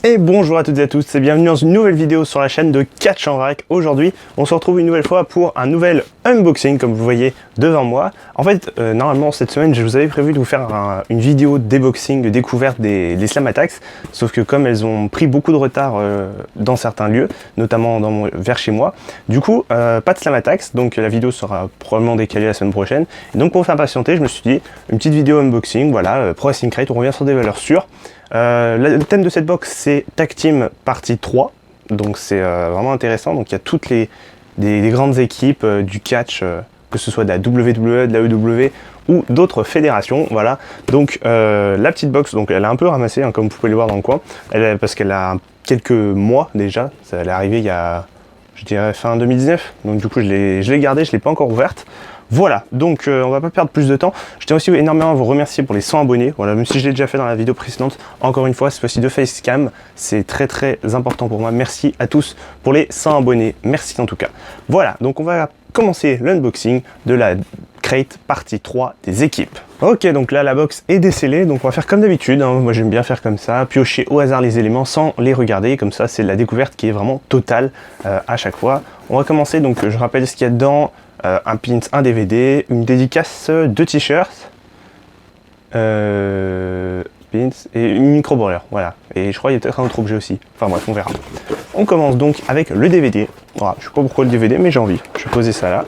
Et bonjour à toutes et à tous et bienvenue dans une nouvelle vidéo sur la chaîne de Catch en Vrac. Aujourd'hui, on se retrouve une nouvelle fois pour un nouvel unboxing comme vous voyez devant moi. En fait, normalement cette semaine, je vous avais prévu de vous faire une vidéo déboxing, de découverte des Slam Attacks. Sauf que comme elles ont pris beaucoup de retard dans certains lieux, notamment vers chez moi, du coup, pas de Slam Attacks, donc la vidéo sera probablement décalée la semaine prochaine. Et donc pour vous faire patienter, je me suis dit, une petite vidéo unboxing, voilà, Pro Wrestling Crate, on revient sur des valeurs sûres. Le thème de cette box c'est Tag Team partie 3, donc c'est vraiment intéressant. Donc il y a toutes des grandes équipes du catch, que ce soit de la WWE, de la EW ou d'autres fédérations, voilà. Donc la petite box, donc elle a un peu ramassé, hein, comme vous pouvez le voir dans le coin, parce qu'elle a quelques mois déjà, elle est arrivée il y a, je dirais, fin 2019, donc du coup je l'ai gardée, je ne l'ai pas encore ouverte. Voilà, donc on va pas perdre plus de temps. Je tiens aussi énormément à vous remercier pour les 100 abonnés. Voilà, même si je l'ai déjà fait dans la vidéo précédente, encore une fois, cette fois-ci de Facecam, c'est très important pour moi. Merci à tous pour les 100 abonnés. Merci en tout cas. Voilà, donc on va commencer l'unboxing de la Crate partie 3 des équipes. Ok, donc là la box est décellée, donc on va faire comme d'habitude, hein. Moi j'aime bien faire comme ça, piocher au hasard les éléments sans les regarder, comme ça c'est la découverte qui est vraiment totale à chaque fois. On va commencer, donc je rappelle ce qu'il y a dedans. Un pins, un DVD, une dédicace, 2 t-shirts, pins et une micro-brawler, voilà. Et je crois qu'il y a peut-être un autre objet aussi. Enfin bref, on verra. On commence donc avec le DVD. Voilà, je sais pas pourquoi le DVD, mais j'ai envie. Je vais poser ça là.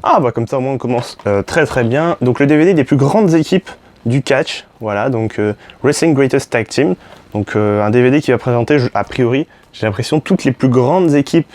Ah bah comme ça au moins on commence très bien. Donc le DVD des plus grandes équipes du catch, voilà, donc Wrestling Greatest Tag Team. Donc un DVD qui va présenter, a priori, j'ai l'impression, toutes les plus grandes équipes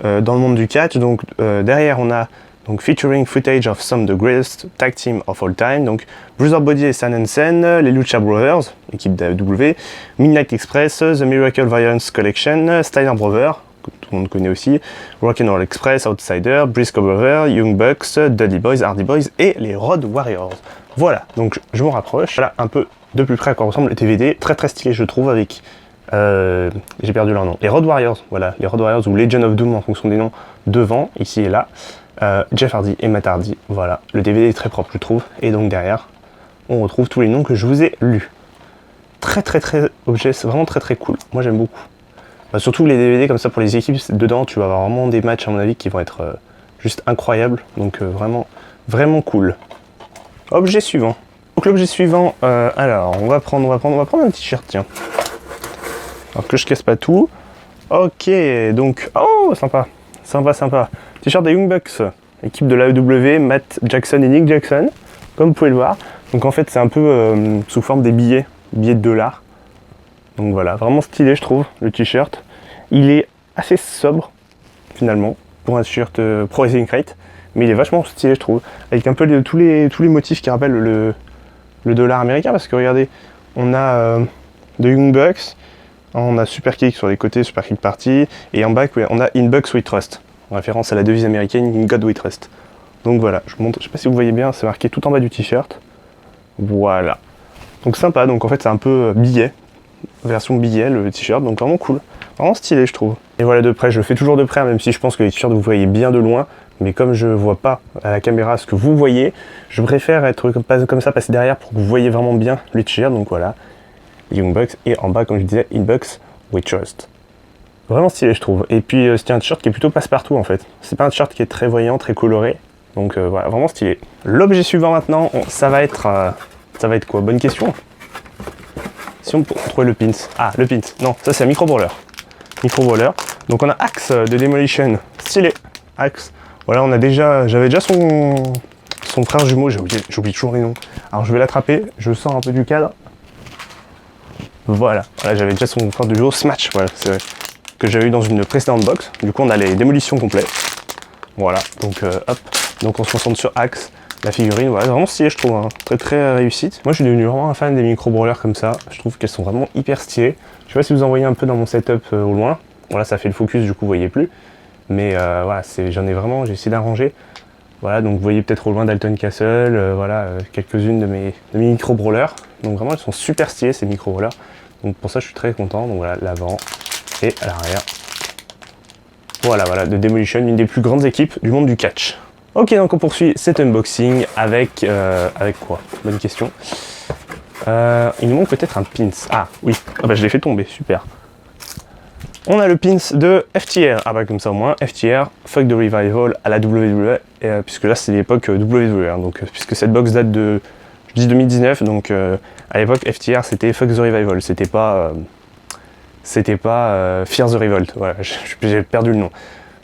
dans le monde du catch. Donc derrière on a donc featuring footage of some of the greatest tag team of all time, donc Bruiser Brody et San Hansen, les Lucha Brothers, l'équipe d'AEW, Midnight Express, The Miracle Violence Collection, Steiner Brothers, que tout le monde connaît aussi, Rock'n'Roll Express, Outsider, Briscoe Brothers, Young Bucks, Dudley Boys, Hardy Boys et les Road Warriors. Voilà, donc je m'en rapproche. Voilà un peu de plus près à quoi ressemble le DVD, très stylé je trouve, avec j'ai perdu leur nom. Les Road Warriors, voilà, les Road Warriors ou Legion of Doom en fonction des noms, devant, ici et là. Jeff Hardy et Matt Hardy, voilà. Le DVD est très propre, je trouve. Et donc derrière, on retrouve tous les noms que je vous ai lus. Très objet, c'est vraiment très cool. Moi j'aime beaucoup. Surtout les DVD comme ça pour les équipes, dedans tu vas avoir vraiment des matchs à mon avis qui vont être juste incroyables. Donc vraiment cool. Objet suivant. Donc l'objet suivant, alors on va prendre un t-shirt, tiens. Alors que je casse pas tout. Ok, donc, oh, sympa. T-shirt des Young Bucks, équipe de l'AEW, Matt Jackson et Nick Jackson, comme vous pouvez le voir. Donc en fait, c'est un peu sous forme des billets de dollars. Donc voilà, vraiment stylé, je trouve, le t-shirt. Il est assez sobre, finalement, pour un t-shirt Pro Wrestling Crate. Mais il est vachement stylé, je trouve. Avec un peu tous les motifs qui rappellent le dollar américain. Parce que regardez, on a The Young Bucks. On a Super Kick sur les côtés, Super Kick Party, et en bas on a In Bucks We Trust, en référence à la devise américaine In God We Trust. Donc voilà, je vous montre, je sais pas si vous voyez bien, c'est marqué tout en bas du t-shirt. Voilà. Donc sympa, donc en fait c'est un peu billet, version billet le t-shirt, donc vraiment cool, vraiment stylé je trouve. Et voilà de près, je le fais toujours de près, même si je pense que les t-shirts vous voyez bien de loin, mais comme je vois pas à la caméra ce que vous voyez, je préfère être comme ça, passer derrière pour que vous voyez vraiment bien le t-shirt, donc voilà. Young Bucks, et en bas, comme je disais, In Bucks We Trust. Vraiment stylé, je trouve. Et puis, c'est un t-shirt qui est plutôt passe-partout, en fait. C'est pas un t-shirt qui est très voyant, très coloré. Donc, voilà, vraiment stylé. L'objet suivant, maintenant, ça va être quoi? Bonne question. Si on peut trouver le pins. Ah, le pins. Non, ça, c'est un micro-brawler. Donc, on a Axe de Demolition. Stylé. Axe. Voilà, j'avais déjà son frère jumeau. J'oublie toujours les noms. Alors, je vais l'attraper. Je sors un peu du cadre. Voilà, j'avais déjà son frère de duo Smash, voilà, que j'avais eu dans une précédente box. Du coup, on a les démolitions complètes. Voilà, donc hop. Donc on se concentre sur Axe, la figurine, voilà, vraiment stylé, je trouve, hein. Très réussite. Moi, je suis devenu vraiment un fan des micro-brawlers comme ça. Je trouve qu'elles sont vraiment hyper stylées. Je sais pas si vous en voyez un peu dans mon setup au loin. Voilà, ça fait le focus, du coup, vous voyez plus. Mais voilà, j'ai essayé d'arranger. Voilà, donc vous voyez peut-être au loin Dalton Castle, voilà, quelques-unes de mes micro-brawlers. Donc vraiment, elles sont super stylées, ces micro-brawlers. Donc pour ça, je suis très content. Donc voilà, l'avant et à l'arrière. Voilà, de Demolition, une des plus grandes équipes du monde du catch. Ok, donc on poursuit cet unboxing avec quoi? Bonne question. Il nous manque peut-être un pins. Ah oui, ah bah je l'ai fait tomber, super. On a le pins de FTR. Ah bah comme ça au moins, FTR, Fuck the Revival à la WWE, puisque là c'est l'époque WWE, hein, donc puisque cette box date de, je dis 2019, donc à l'époque FTR c'était Fuck the Revival, c'était pas Fear the Revolt, voilà, j'ai perdu le nom.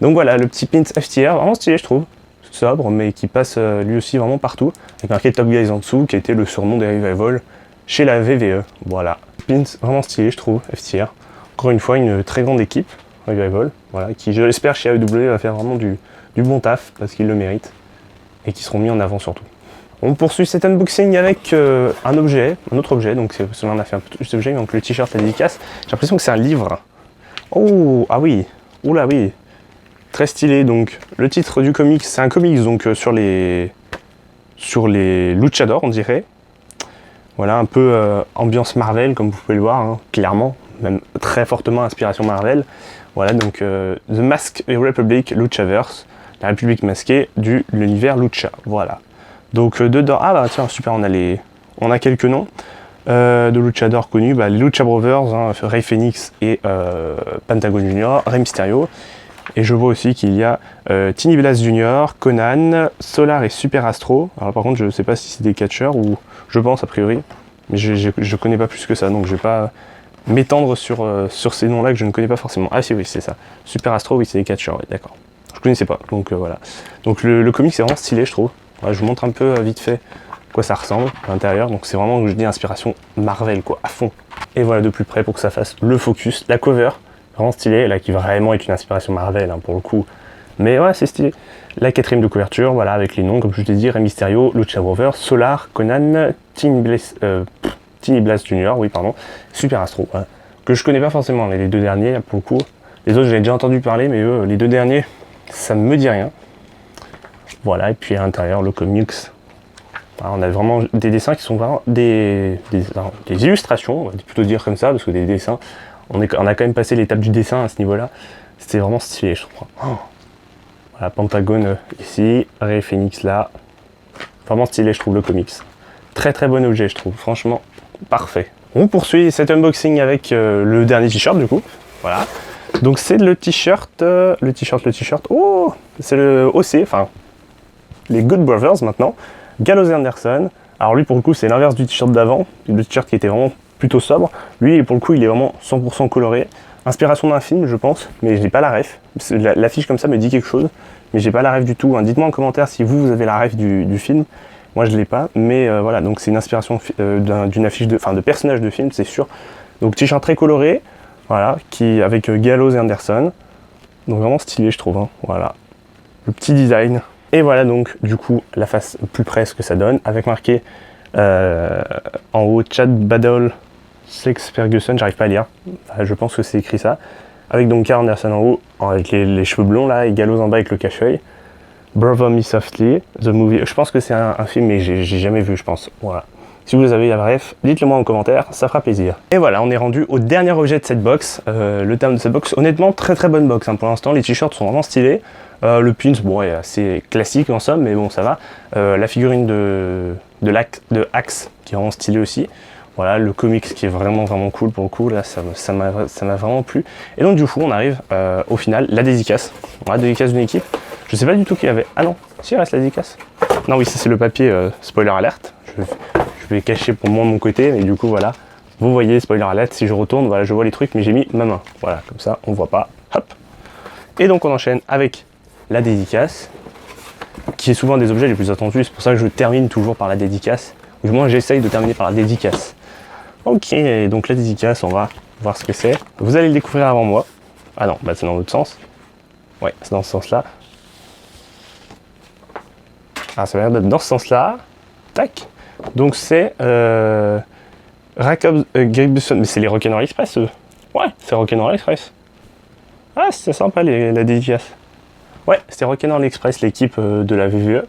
Donc voilà, le petit pins FTR, vraiment stylé je trouve, sobre, mais qui passe lui aussi vraiment partout, avec marqué Top Guys en dessous, qui était le surnom des Revival chez la WWE, voilà. Pins vraiment stylé je trouve, FTR. Encore une fois, une très grande équipe, Revival, voilà, qui je l'espère chez AEW va faire vraiment du bon taf, parce qu'ils le méritent, et qui seront mis en avant surtout. On poursuit cet unboxing avec un autre objet, donc cela on a fait un peu cet objet, donc le t-shirt à dédicace. J'ai l'impression que c'est un livre. Oh, ah oui, oula oui, très stylé. Donc le titre du comics, c'est un comics donc sur les luchadors on dirait. Voilà, un peu ambiance Marvel comme vous pouvez le voir, hein, clairement, même très fortement inspiration Marvel. Voilà donc The Masked Republic Luchaverse, la République masquée de l'univers Lucha. Voilà. Donc dedans, ah bah tiens super, on a quelques noms de luchadors connus, bah, les Lucha Brothers, hein, Rey Fenix et Pentagon Junior, Rey Mysterio. Et je vois aussi qu'il y a Tiny Blast Junior, Conan, Solar et Super Astro. Alors par contre je ne sais pas si c'est des catcheurs ou je pense a priori, mais je connais pas plus que ça, donc je vais pas m'étendre sur ces noms là que je ne connais pas forcément. Ah si oui c'est ça, Super Astro, oui c'est des catcheurs, oui, d'accord. Je connaissais pas, donc voilà. Donc le comic c'est vraiment stylé je trouve. Ouais, je vous montre un peu vite fait quoi ça ressemble à l'intérieur, donc c'est vraiment, je dis, inspiration Marvel quoi, à fond. Et voilà de plus près pour que ça fasse le focus, la cover, vraiment stylé, là qui vraiment est une inspiration Marvel hein, pour le coup, mais ouais c'est stylé. La quatrième de couverture, voilà avec les noms comme je t'ai dit, Rey Mysterio, Lucha Brothers, Solar, Conan, Tiny Blast Junior, oui pardon, Super Astro, voilà. Que je connais pas forcément, les deux derniers pour le coup, les autres j'ai déjà entendu parler, mais eux, les deux derniers, ça ne me dit rien. Voilà, et puis à l'intérieur, le comics. Alors, on a vraiment des dessins qui sont vraiment des illustrations, on va plutôt dire comme ça, parce que des dessins, on a quand même passé l'étape du dessin à ce niveau-là. C'était vraiment stylé, je crois. Oh. Voilà, Pentagone ici, Rey Fenix là. Vraiment stylé, je trouve, le comics. Très très bon objet, je trouve. Franchement, parfait. On poursuit cet unboxing avec le dernier t-shirt, du coup. Voilà. Donc c'est le t-shirt. Oh, c'est le OC, enfin, les Good Brothers maintenant. Gallows et Anderson. Alors lui, pour le coup, c'est l'inverse du t-shirt d'avant. Le t-shirt qui était vraiment plutôt sobre. Lui, pour le coup, il est vraiment 100% coloré. Inspiration d'un film, je pense, mais je n'ai pas la ref. L'affiche comme ça me dit quelque chose, mais j'ai pas la ref du tout. Hein. Dites-moi en commentaire si vous avez la ref du film. Moi, je l'ai pas, mais voilà. Donc c'est une inspiration d'une affiche de personnage de film, c'est sûr. Donc t-shirt très coloré, voilà, avec Gallows et Anderson. Donc vraiment stylé, je trouve. Hein. Voilà, le petit design. Et voilà donc du coup la face plus près ce que ça donne, avec marqué en haut Chad Battle Sex Ferguson, j'arrive pas à lire, je pense que c'est écrit ça, avec donc Karl Anderson en haut avec les cheveux blonds là, et Gallows en bas avec le cache-œil. Brother Me Softly, The Movie, je pense que c'est un film mais j'ai jamais vu je pense, voilà. Si vous avez la bref, dites-le moi en commentaire, ça fera plaisir. Et voilà, on est rendu au dernier objet de cette box. Le terme de cette box, honnêtement, très très bonne box. Hein. Pour l'instant, les t-shirts sont vraiment stylés. Le pins, bon, est assez classique en somme, mais bon, ça va. La figurine de Axe, qui est vraiment stylée aussi. Voilà, le comics qui est vraiment vraiment cool pour le coup, là, ça m'a vraiment plu. Et donc du coup, on arrive au final, la dédicace. La dédicace d'une équipe. Je sais pas du tout qui avait... Ah non, si, il reste la dédicace. Non, oui, ça c'est le papier, spoiler alerte. Je vais cacher pour moi de mon côté, mais du coup voilà, vous voyez, spoiler alert, si je retourne, voilà, je vois les trucs, mais j'ai mis ma main, voilà, comme ça, on voit pas, hop. Et donc on enchaîne avec la dédicace, qui est souvent un des objets les plus attendus, c'est pour ça que je termine toujours par la dédicace, ou du moins j'essaye de terminer par la dédicace. Ok, donc la dédicace, on va voir ce que c'est, vous allez le découvrir avant moi. Ah non, bah c'est dans l'autre sens, ouais, c'est dans ce sens-là. Ah, ça va être dans ce sens-là, tac. Donc c'est Jacob Gribson, mais c'est les Rock'n'Roll Express eux. Ouais, c'est Rock'n'Roll Express. Ah, c'est sympa la dédicace. Ouais, c'était Rock'n'Roll Express, l'équipe de la WWE.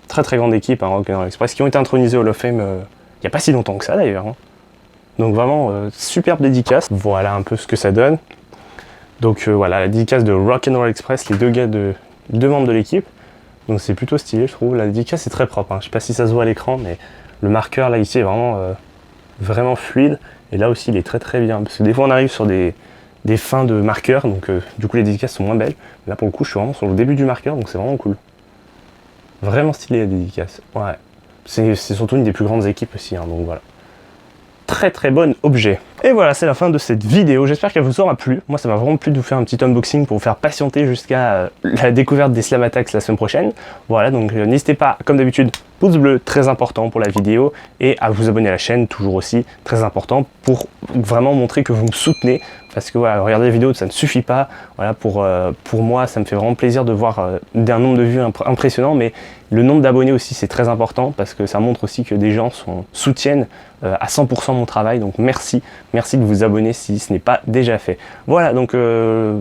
Très très grande équipe, hein, Rock'n'Roll Express, qui ont été intronisés au Hall of Fame il n'y a pas si longtemps que ça d'ailleurs. Hein. Donc vraiment, superbe dédicace. Voilà un peu ce que ça donne. Donc voilà, la dédicace de Rock'n'Roll Express, les deux gars deux membres de l'équipe. Donc c'est plutôt stylé, je trouve. La dédicace est très propre. Hein. Je sais pas si ça se voit à l'écran, mais le marqueur là ici est vraiment vraiment fluide. Et là aussi, il est très très bien. Parce que des fois, on arrive sur des fins de marqueur, donc du coup, les dédicaces sont moins belles. Là, pour le coup, je suis vraiment sur le début du marqueur, donc c'est vraiment cool. Vraiment stylé, la dédicace. Ouais. C'est surtout une des plus grandes équipes aussi, hein, donc voilà. Très très bon objet. Et voilà, c'est la fin de cette vidéo. J'espère qu'elle vous aura plu. Moi, ça m'a vraiment plu de vous faire un petit unboxing pour vous faire patienter jusqu'à la découverte des Slam Attacks la semaine prochaine. Voilà, donc n'hésitez pas, comme d'habitude, pouce bleu, très important pour la vidéo, et à vous abonner à la chaîne, toujours aussi très important, pour vraiment montrer que vous me soutenez. Parce que voilà, regarder les vidéos, ça ne suffit pas. Voilà, pour moi, ça me fait vraiment plaisir de voir un nombre de vues impressionnant, mais le nombre d'abonnés aussi, c'est très important, parce que ça montre aussi que des gens soutiennent à 100% mon travail. Donc merci de vous abonner si ce n'est pas déjà fait. Voilà, donc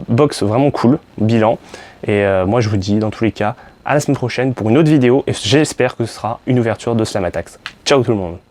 box vraiment cool, bilan. Et moi, je vous dis, dans tous les cas, à la semaine prochaine pour une autre vidéo, et j'espère que ce sera une ouverture de Slam Attacks. Ciao tout le monde!